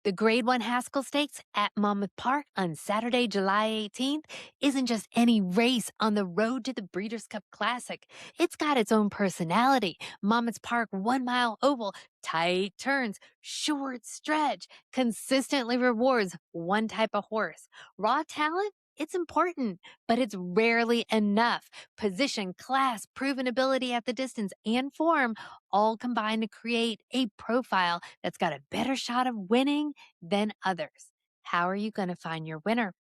The Grade 1 Haskell Stakes at Monmouth Park on Saturday, July 18th isn't just any race on the road to the Breeders' Cup Classic. It's got its own personality. Monmouth Park 1 mile oval, tight turns, short stretch, consistently rewards one type of horse. Raw talent? It's important, but it's rarely enough. Position, class, proven ability at the distance, and form all combine to create a profile that's got a better shot of winning than others. How are you going to find your winner?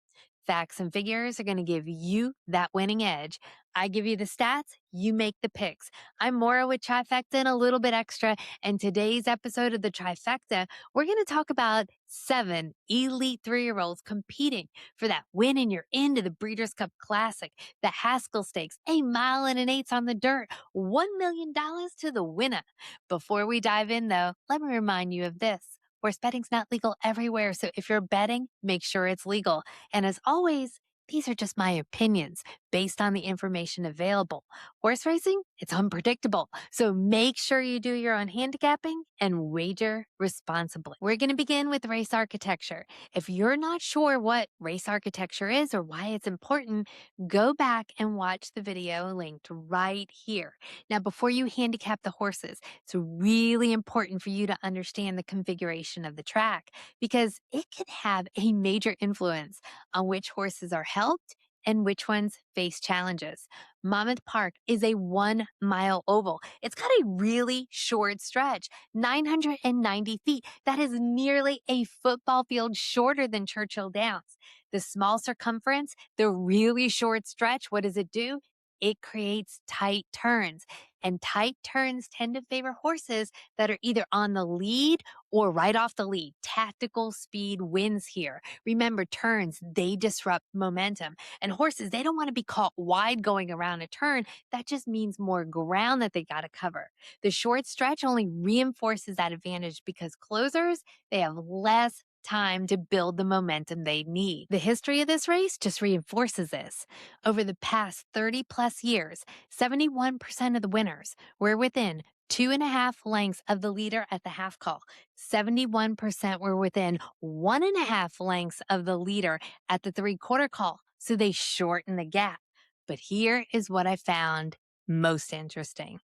Facts and figures are going to give you that winning edge. I give you the stats, you make the picks. I'm Maura with Trifecta and a little bit extra. And today's episode of the Trifecta, we're going to talk about 7 elite 3-year-olds competing for that win and you're into the Breeders' Cup Classic, the Haskell Stakes, a mile and an eighth on the dirt, $1 million to the winner. Before we dive in, though, let me remind you of this. Horse betting's not legal everywhere, so if you're betting, make sure it's legal. And as always, these are just my opinions based on the information available. Horse racing, it's unpredictable, so make sure you do your own handicapping and wager responsibly. We're going to begin with race architecture. If you're not sure what race architecture is or why it's important, go back and watch the video linked right here. Now, before you handicap the horses, it's really important for you to understand the configuration of the track because it can have a major influence on which horses are helped and which ones face challenges. Monmouth Park is a 1 mile oval. It's got a really short stretch, 990 feet. That is nearly a football field shorter than Churchill Downs. The small circumference, the really short stretch, what does it do? It creates tight turns. And tight turns tend to favor horses that are either on the lead or right off the lead. Tactical speed wins here. Remember, turns, they disrupt momentum. And horses, they don't want to be caught wide going around a turn. That just means more ground that they got to cover. The short stretch only reinforces that advantage because closers, they have less time to build the momentum they need. The history of this race just reinforces this. Over the past 30 plus years, 71% of the winners were within 2.5 lengths of the leader at the half call. 71% were within 1.5 lengths of the leader at the 3/4 call. So they shortened the gap. But here is what I found most interesting.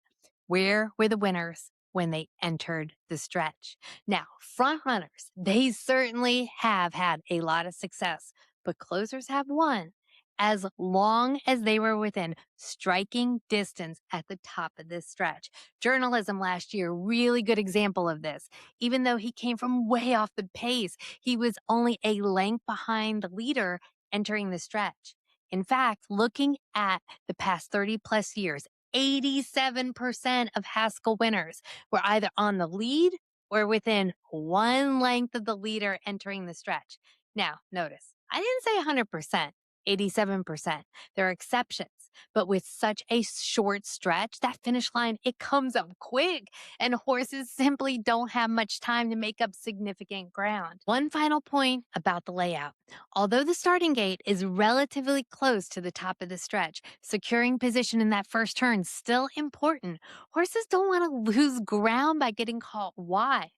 Where were the winners when they entered the stretch? Now, front runners, they certainly have had a lot of success, but closers have won as long as they were within striking distance at the top of this stretch. Journalism last year, really good example of this. Even though he came from way off the pace, he was only a length behind the leader entering the stretch. In fact, looking at the past 30 plus years, 87% of Haskell winners were either on the lead or within one length of the leader entering the stretch. Now, notice, I didn't say 100%, 87%. There are exceptions, but with such a short stretch, that finish line, it comes up quick, and horses simply don't have much time to make up significant ground. One final point about the layout. Although the starting gate is relatively close to the top of the stretch, securing position in that first turn is still important. Horses don't want to lose ground by getting caught wide.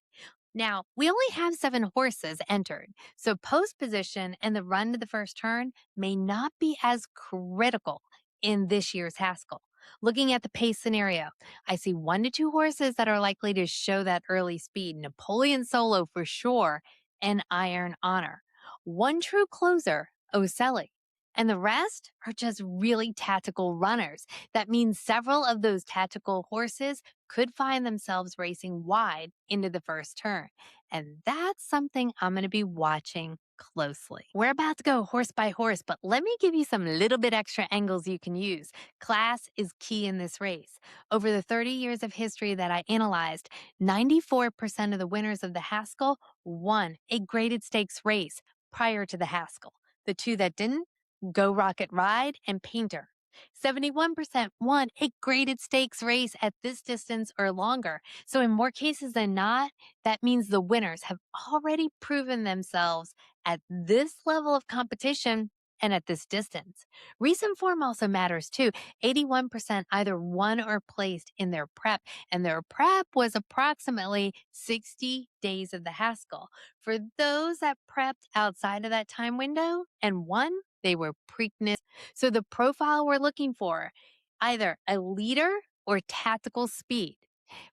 Now, we only have 7 horses entered, so post position and the run to the first turn may not be as critical in this year's Haskell. Looking at the pace scenario, I see 1 to 2 horses that are likely to show that early speed. Napoleon Solo for sure, and Iron Honor. One true closer, Ocelli. And the rest are just really tactical runners. That means several of those tactical horses could find themselves racing wide into the first turn. And that's something I'm going to be watching closely. We're about to go horse by horse, but let me give you some little bit extra angles you can use. Class is key in this race. Over the 30 years of history that I analyzed, 94% of the winners of the Haskell won a graded stakes race prior to the Haskell. The 2 that didn't, Go Rocket Ride and Painter. 71% won a graded stakes race at this distance or longer. So in more cases than not, that means the winners have already proven themselves at this level of competition and at this distance. Recent form also matters too. 81% either won or placed in their prep, and their prep was approximately 60 days of the Haskell. For those that prepped outside of that time window and won, they were Preakness. So the profile we're looking for, either a leader or tactical speed.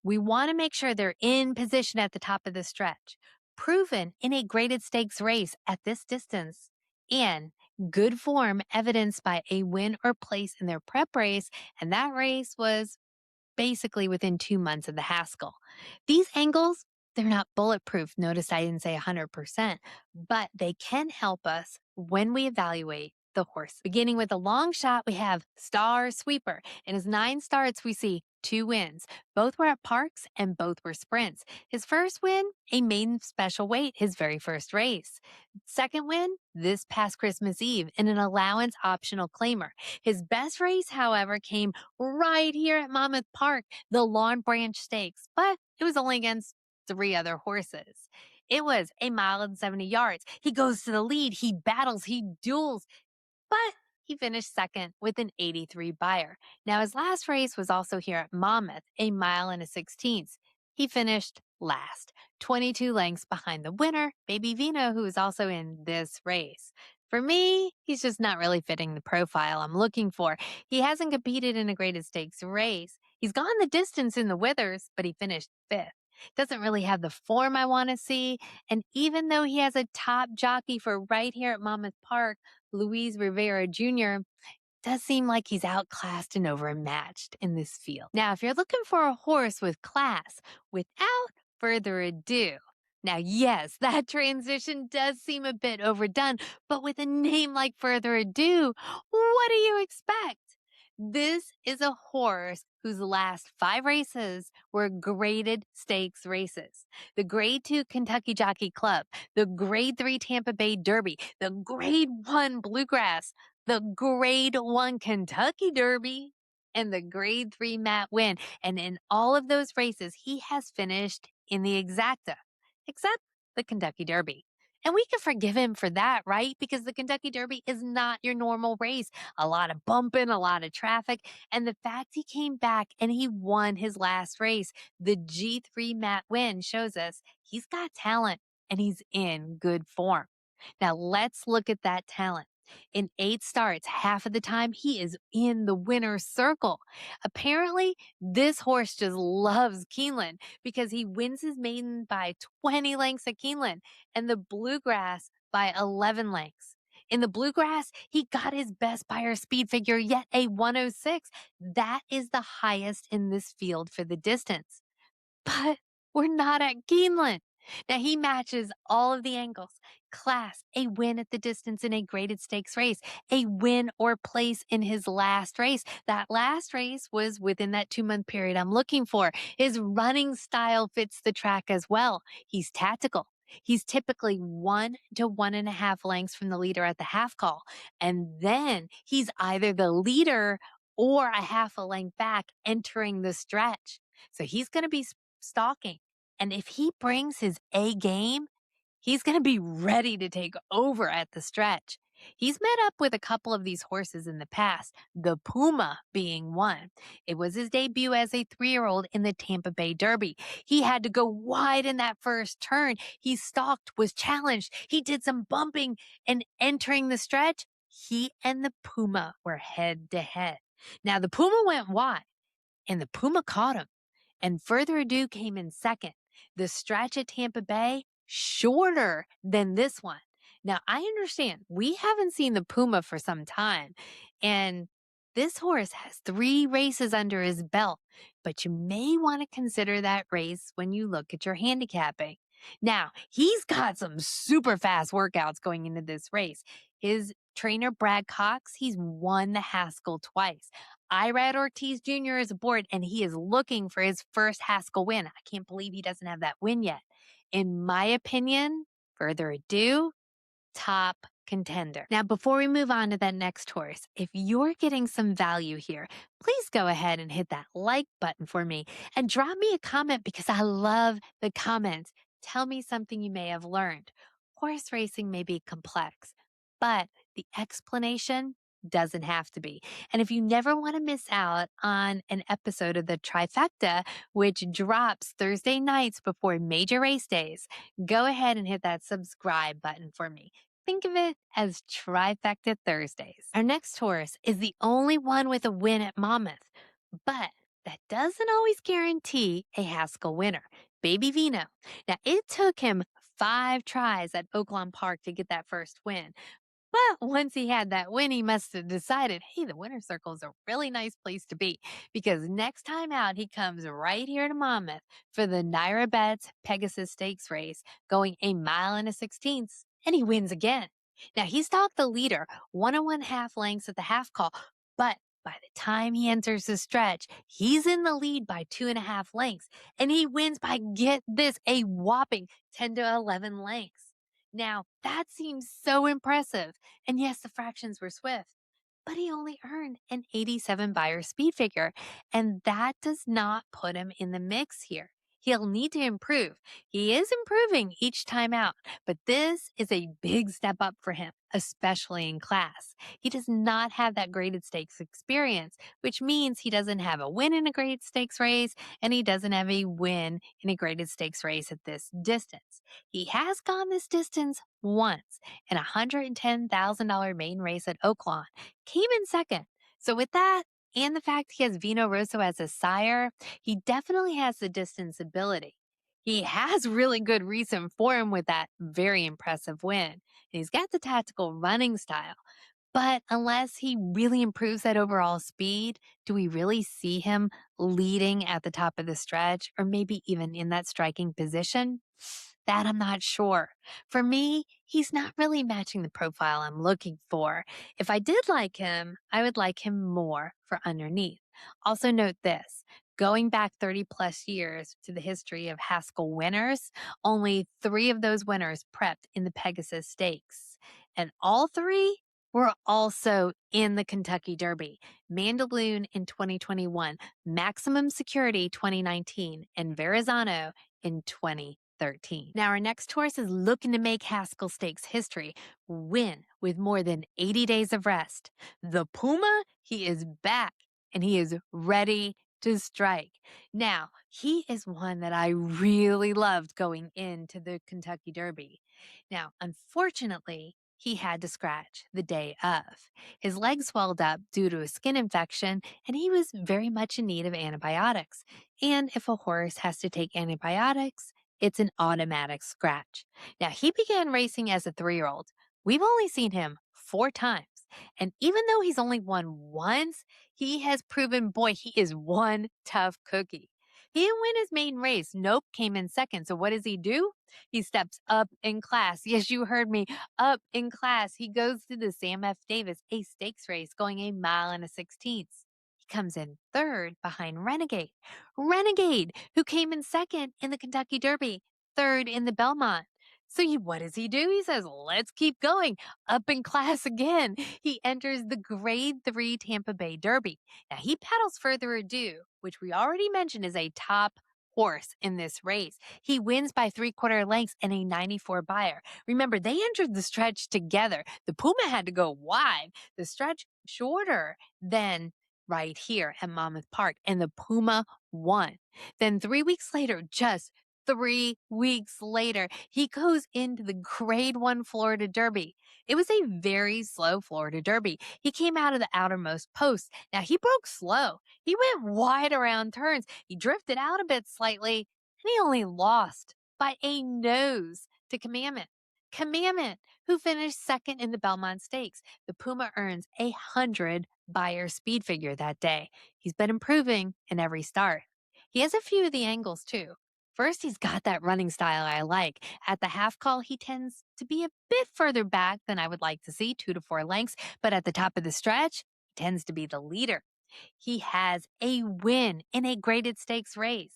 We want to make sure they're in position at the top of the stretch, proven in a graded stakes race at this distance, and good form evidenced by a win or place in their prep race, and that race was basically within 2 months of the Haskell. These angles, they're not bulletproof. Notice I didn't say 100%, but they can help us when we evaluate the horse. Beginning with a long shot, we have Star Sweeper. In his 9 starts, we see 2 wins. Both were at Parks and both were sprints. His first win, a maiden special weight, his very first race. Second win, this past Christmas Eve in an allowance optional claimer. His best race, however, came right here at Monmouth Park, the Lawn Branch Stakes, but it was only against 3 other horses. It was a mile and 70 yards. He goes to the lead, he battles, he duels, but he finished second with an 83 buyer. Now, his last race was also here at Monmouth, a mile and a 16th. He finished last, 22 lengths behind the winner, Baby Vino, who is also in this race. For me, he's just not really fitting the profile I'm looking for. He hasn't competed in a graded stakes race. He's gone the distance in the Withers, but he finished fifth. Doesn't really have the form I want to see. And even though he has a top jockey for right here at Monmouth Park, Luis Rivera Jr., does seem like he's outclassed and overmatched in this field. Now, if you're looking for a horse with class, without further ado, now, yes, that transition does seem a bit overdone, but with a name like Further Ado, what do you expect? This is a horse whose last 5 races were graded stakes races. The Grade 2 Kentucky Jockey Club, the Grade 3 Tampa Bay Derby, the Grade 1 Bluegrass, the Grade 1 Kentucky Derby, and the Grade 3 Matt Win. And in all of those races, he has finished in the exacta, except the Kentucky Derby. And we can forgive him for that, right? Because the Kentucky Derby is not your normal race. A lot of bumping, a lot of traffic. And the fact he came back and he won his last race, the G3 Matt Win, shows us he's got talent and he's in good form. Now let's look at that talent. In 8 starts, half of the time he is in the winner's circle. Apparently, this horse just loves Keeneland because he wins his maiden by 20 lengths at Keeneland and the Bluegrass by 11 lengths. In the Bluegrass, he got his best buyer speed figure yet, a 106. That is the highest in this field for the distance. But we're not at Keeneland. Now he matches all of the angles. Class, a win at the distance in a graded stakes race, a win or place in his last race. That last race was within that 2-month period I'm looking for. His running style fits the track as well. He's tactical. He's typically 1 to 1.5 lengths from the leader at the half call. And then he's either the leader or a half a length back entering the stretch. So he's going to be stalking. And if he brings his A game, he's going to be ready to take over at the stretch. He's met up with a couple of these horses in the past, the Puma being one. It was his debut as a 3-year-old in the Tampa Bay Derby. He had to go wide in that first turn. He stalked, was challenged. He did some bumping, and entering the stretch, he and the Puma were head to head. Now, the Puma went wide, and the Puma caught him. And Further Ado came in second. The stretch at Tampa Bay, shorter than this one. Now, I understand we haven't seen the Puma for some time, and this horse has 3 races under his belt, but you may want to consider that race when you look at your handicapping. Now, he's got some super fast workouts going into this race. His trainer, Brad Cox, he's won the Haskell twice. Irad Ortiz Jr. is aboard, and he is looking for his first Haskell win. I can't believe he doesn't have that win yet. In my opinion, Further Ado, top contender. Now, before we move on to that next horse, if you're getting some value here, please go ahead and hit that like button for me and drop me a comment because I love the comments. Tell me something you may have learned. Horse racing may be complex, but The explanation doesn't have to be. And if you never want to miss out on an episode of the Trifecta, which drops Thursday nights before major race days, go ahead and hit that subscribe button for me. Think of it as Trifecta Thursdays. Our next horse is the only one with a win at Monmouth, but that doesn't always guarantee a Haskell winner. Baby Vino. Now, it took him 5 tries at Ocelli Park to get that first win. But once he had that win, he must have decided, hey, the winner's circle is a really nice place to be, because next time out, he comes right here to Monmouth for the Naira Bets Pegasus Stakes race, going 1.16 miles, and he wins again. Now, he stalked the leader 1.5 lengths at the half call, but by the time he enters the stretch, he's in the lead by 2.5 lengths, and he wins by, get this, a whopping 10 to 11 lengths. Now, that seems so impressive. And yes, the fractions were swift, but he only earned an 87 Beyer speed figure, and that does not put him in the mix here. He'll need to improve. He is improving each time out, but this is a big step up for him, especially in class. He does not have that graded stakes experience, which means he doesn't have a win in a graded stakes race, and he doesn't have a win in a graded stakes race at this distance. He has gone this distance once in a $110,000 main race at Oaklawn, came in second. So with that, and the fact he has Vino Rosso as a sire, he definitely has the distance ability. He has really good recent form with that very impressive win. And he's got the tactical running style. But unless he really improves that overall speed, do we really see him leading at the top of the stretch, or maybe even in that striking position? That I'm not sure. For me, he's not really matching the profile I'm looking for. If I did like him, I would like him more for underneath. Also note this. Going back 30 plus years to the history of Haskell winners, only 3 of those winners prepped in the Pegasus Stakes. And all 3 were also in the Kentucky Derby, Mandaloon in 2021, Maximum Security 2019, and Verrazano in 2013. Now, our next horse is looking to make Haskell Stakes history, win with more than 80 days of rest. The Puma, he is back, and he is ready to strike. Now, he is one that I really loved going into the Kentucky Derby. Now, unfortunately, he had to scratch the day of. His leg swelled up due to a skin infection, and he was very much in need of antibiotics. And if a horse has to take antibiotics, it's an automatic scratch. Now, he began racing as a 3-year-old. We've only seen him 4 times. And even though he's only won once, he has proven, boy, he is one tough cookie. He didn't win his maiden race. Nope, came in second. So what does he do? He steps up in class. Yes, you heard me, up in class. He goes to the Sam F. Davis, a stakes race going 1.16 miles. He comes in third behind Renegade. Renegade, who came in second in the Kentucky Derby, third in the Belmont. So what does he do? He says, let's keep going. Up in class again. He enters the Grade 3 Tampa Bay Derby. Now, he paddles Further Ado, which we already mentioned is a top horse in this race. He wins by 3/4 lengths and a 94 Beyer. Remember, they entered the stretch together. The Puma had to go wide. The stretch shorter than right here at Monmouth Park, and the Puma won. Then 3 weeks later, just 3 weeks later, he goes into the Grade 1 Florida Derby. It was a very slow Florida Derby. He came out of the outermost post. Now, he broke slow. He went wide around turns. He drifted out a bit slightly, and he only lost by a nose to Commandment. Commandment, who finished second in the Belmont Stakes. The Puma earns 100 Beyer speed figure that day. He's been improving in every start. He has a few of the angles, too. First, he's got that running style I like. At the half call, he tends to be a bit further back than I would like to see, 2 to 4 lengths, but at the top of the stretch, he tends to be the leader. He has a win in a graded stakes race.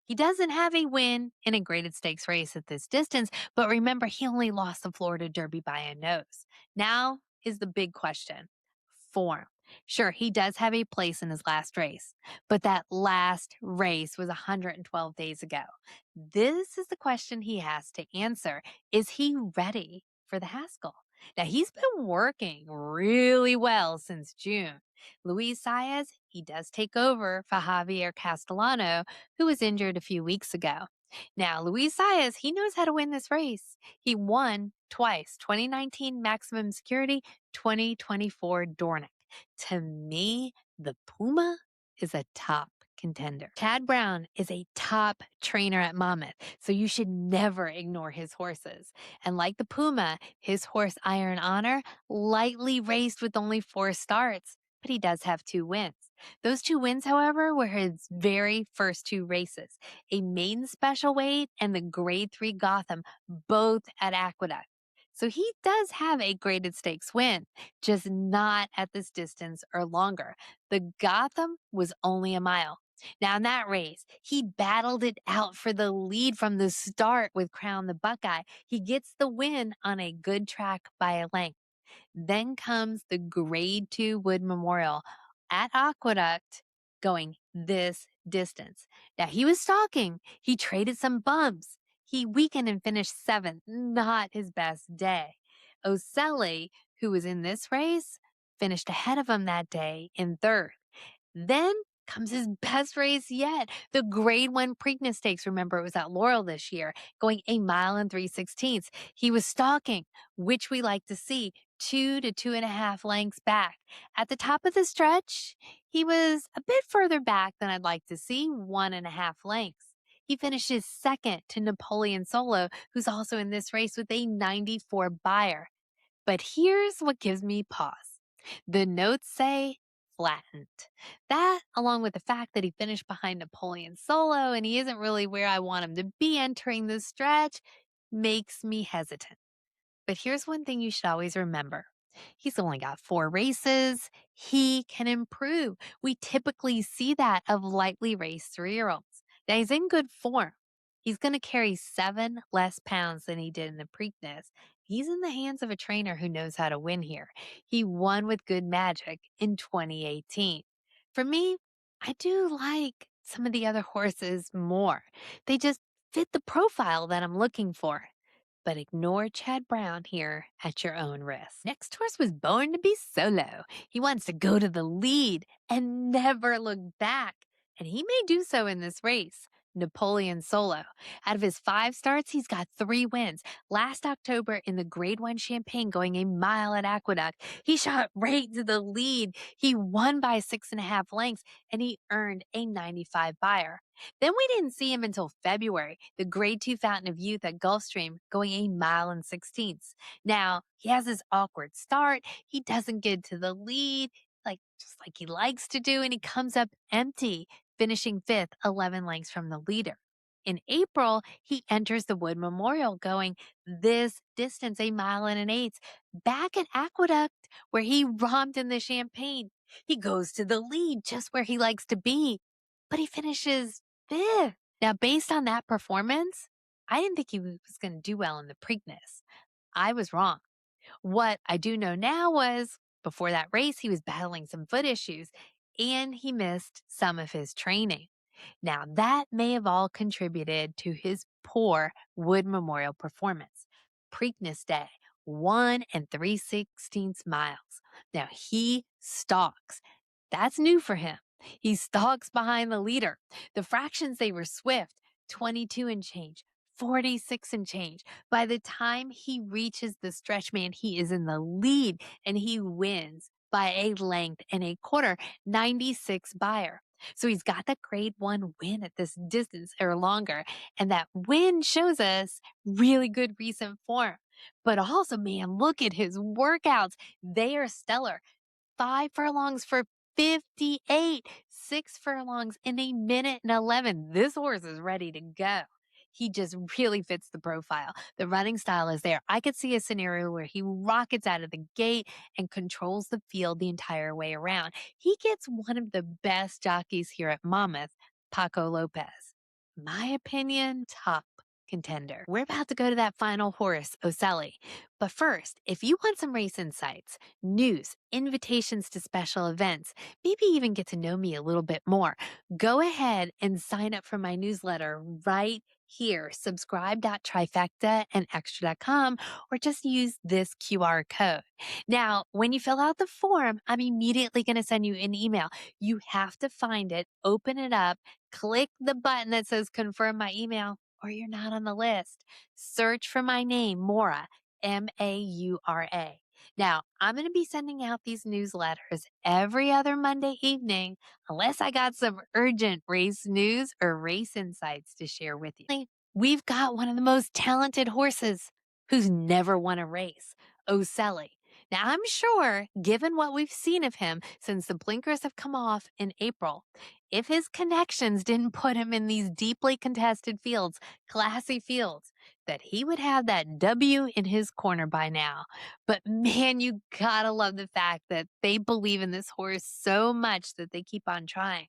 He doesn't have a win in a graded stakes race at this distance, but remember, he only lost the Florida Derby by a nose. Now is the big question. Form. Sure, he does have a place in his last race, but that last race was 112 days ago. This is the question he has to answer. Is he ready for the Haskell? Now, he's been working really well since June. Luis Saez, he does take over for Javier Castellano, who was injured a few weeks ago. Now, Luis Saez, he knows how to win this race. He won twice, 2019 Maximum Security, 2024 Dornick. To me, the Puma is a top contender. Chad Brown is a top trainer at Monmouth, so you should never ignore his horses. And like the Puma, his horse Iron Honor lightly raced with only 4 starts, but he does have 2 wins. Those 2 wins, however, were his very first 2 races, a maiden special weight and the Grade 3 Gotham, both at Aqueduct. So he does have a graded stakes win, just not at this distance or longer. The Gotham was only a mile. Now, in that race, he battled it out for the lead from the start with Crown the Buckeye. He gets the win on a good track by a length. Then comes the Grade 2 Wood Memorial at Aqueduct going this distance. Now, he was stalking. He traded some bumps. He weakened and finished 7th, not his best day. Ocelli, who was in this race, finished ahead of him that day in 3rd. Then comes his best race yet, the Grade 1 Preakness Stakes. Remember, it was at Laurel this year, going a mile and 3/16. He was stalking, which we like to see, 2 to 2.5 lengths back. At the top of the stretch, he was a bit further back than I'd like to see, 1.5 lengths. He finishes 2nd to Napoleon Solo, who's also in this race with a 94 buyer. But here's what gives me pause. The notes say flattened. That, along with the fact that he finished behind Napoleon Solo and he isn't really where I want him to be entering this stretch, makes me hesitant. But here's one thing you should always remember. He's only got 4 races. He can improve. We typically see that of lightly raced 3-year-olds. Now, he's in good form. He's going to carry 7 less pounds than he did in the Preakness. He's in the hands of a trainer who knows how to win here. He won with good magic in 2018. For me, I do like some of the other horses more. They just fit the profile that I'm looking for. But ignore Chad Brown here at your own risk. Next horse was born to be solo. He wants to go to the lead and never look back. And he may do so in this race. Napoleon Solo. Out of his 5 starts, he's got 3 wins. Last October in the Grade 1 Champagne going a mile at Aqueduct, he shot right to the lead. He won by 6.5 lengths and he earned a 95 buyer. Then we didn't see him until February, the Grade 2 Fountain of Youth at Gulfstream going a mile and 16ths. Now, he has this awkward start. He doesn't get to the lead, just like he likes to do, and he comes up empty, finishing 5th, 11 lengths from the leader. In April, he enters the Wood Memorial going this distance, a mile and an eighth, back at Aqueduct where he romped in the Champagne. He goes to the lead just where he likes to be, but he finishes 5th. Now, based on that performance, I didn't think he was going to do well in the Preakness. I was wrong. What I do know now was before that race, he was battling some foot issues and he missed some of his training. Now, that may have all contributed to his poor Wood Memorial performance. Preakness Day, 1 3/16 miles. Now, he stalks. That's new for him. He stalks behind the leader. The fractions, they were swift, 22 and change, 46 and change. By the time he reaches the stretch, man, he is in the lead and he wins by a length and a quarter, 96 buyer. So he's got that Grade 1 win at this distance or longer. And that win shows us really good recent form. But also, man, look at his workouts. They are stellar. 5 furlongs for 58, 6 furlongs in a minute and 11. This horse is ready to go. He just really fits the profile. The running style is there. I could see a scenario where he rockets out of the gate and controls the field the entire way around. He gets one of the best jockeys here at Monmouth, Paco Lopez. My opinion, top contender. We're about to go to that final horse, Ocelli. But first, if you want some race insights, news, invitations to special events, maybe even get to know me a little bit more, go ahead and sign up for my newsletter right Here, subscribe.trifecta and extra.com, or just use this QR code. Now, when you fill out the form, I'm immediately going to send you an email. You have to find it, open it up, click the button that says confirm my email, or you're not on the list. Search for my name, Maura, Maura. Now, I'm going to be sending out these newsletters every other Monday evening, unless I got some urgent race news or race insights to share with you. We've got one of the most talented horses who's never won a race, Ocelli. Now, I'm sure, given what we've seen of him since the blinkers have come off in April, if his connections didn't put him in these deeply contested fields, classy fields, that he would have that W in his corner by now. But man, you gotta love the fact that they believe in this horse so much that they keep on trying.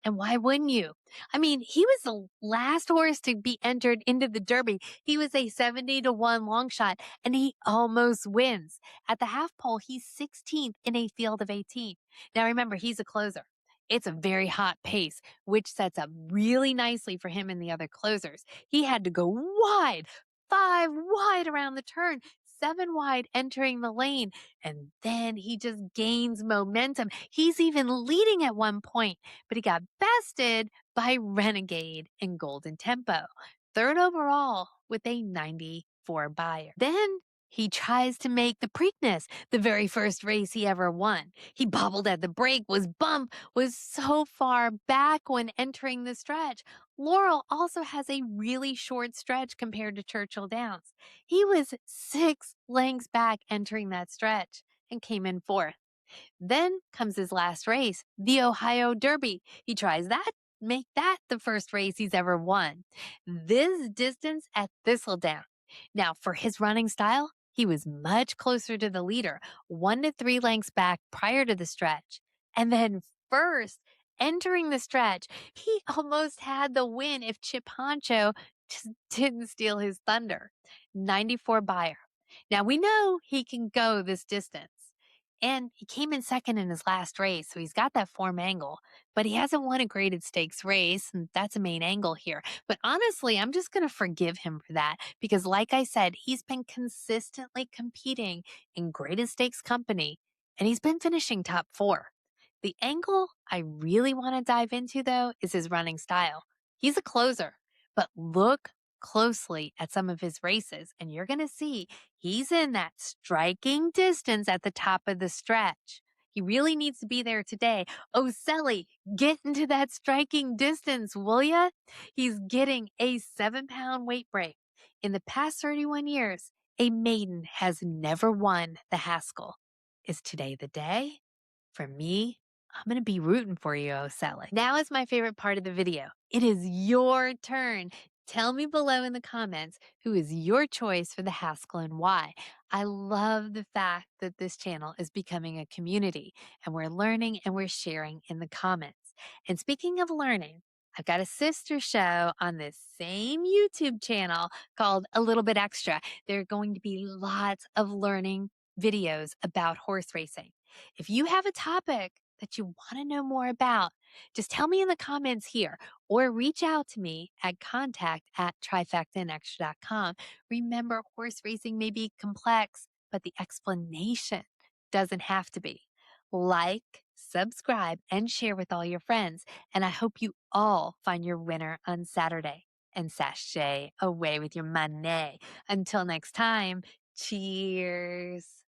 And why wouldn't you? I mean, he was the last horse to be entered into the Derby. He was a 70-1 long shot, and he almost wins. At the half pole, he's 16th in a field of 18. Now remember, he's a closer. It's a very hot pace, which sets up really nicely for him and the other closers. He had to go wide, 5 wide around the turn, 7 wide entering the lane, and then he just gains momentum. He's even leading at one point, but he got bested by Renegade and Golden Tempo, third overall with a 94 buyer. Then he tries to make the Preakness the very first race he ever won. He bobbled at the break, was so far back when entering the stretch. Laurel also has a really short stretch compared to Churchill Downs. He was 6 lengths back entering that stretch and came in fourth. Then comes his last race, the Ohio Derby. He tries that, make that the first race he's ever won. This distance at Thistledown. Now, for his running style, he was much closer to the leader, 1 to 3 lengths back prior to the stretch. And then first, entering the stretch, he almost had the win if Chip Honcho just didn't steal his thunder. 94 buyer. Now, we know he can go this distance. And he came in second in his last race, so he's got that form angle, but he hasn't won a graded stakes race, and that's a main angle here. But honestly, I'm just going to forgive him for that because, like I said, he's been consistently competing in graded stakes company, and he's been finishing top 4. The angle I really want to dive into, though, is his running style. He's a closer, but look closely at some of his races, and you're going to see he's in that striking distance at the top of the stretch. He really needs to be there today. Ocelli, get into that striking distance, will ya? He's getting a 7-pound weight break. In the past 31 years, a maiden has never won the Haskell. Is today the day? For me, I'm going to be rooting for you, Ocelli. Now is my favorite part of the video. It is your turn. Tell me below in the comments who is your choice for the Haskell and why. I love the fact that this channel is becoming a community and we're learning and we're sharing in the comments. And speaking of learning, I've got a sister show on this same YouTube channel called A Little Bit Extra. There are going to be lots of learning videos about horse racing. If you have a topic that you want to know more about, just tell me in the comments here or reach out to me at contact@trifectaandextra.com. Remember, horse racing may be complex, but the explanation doesn't have to be. Like, subscribe, and share with all your friends. And I hope you all find your winner on Saturday and sashay away with your money. Until next time, cheers.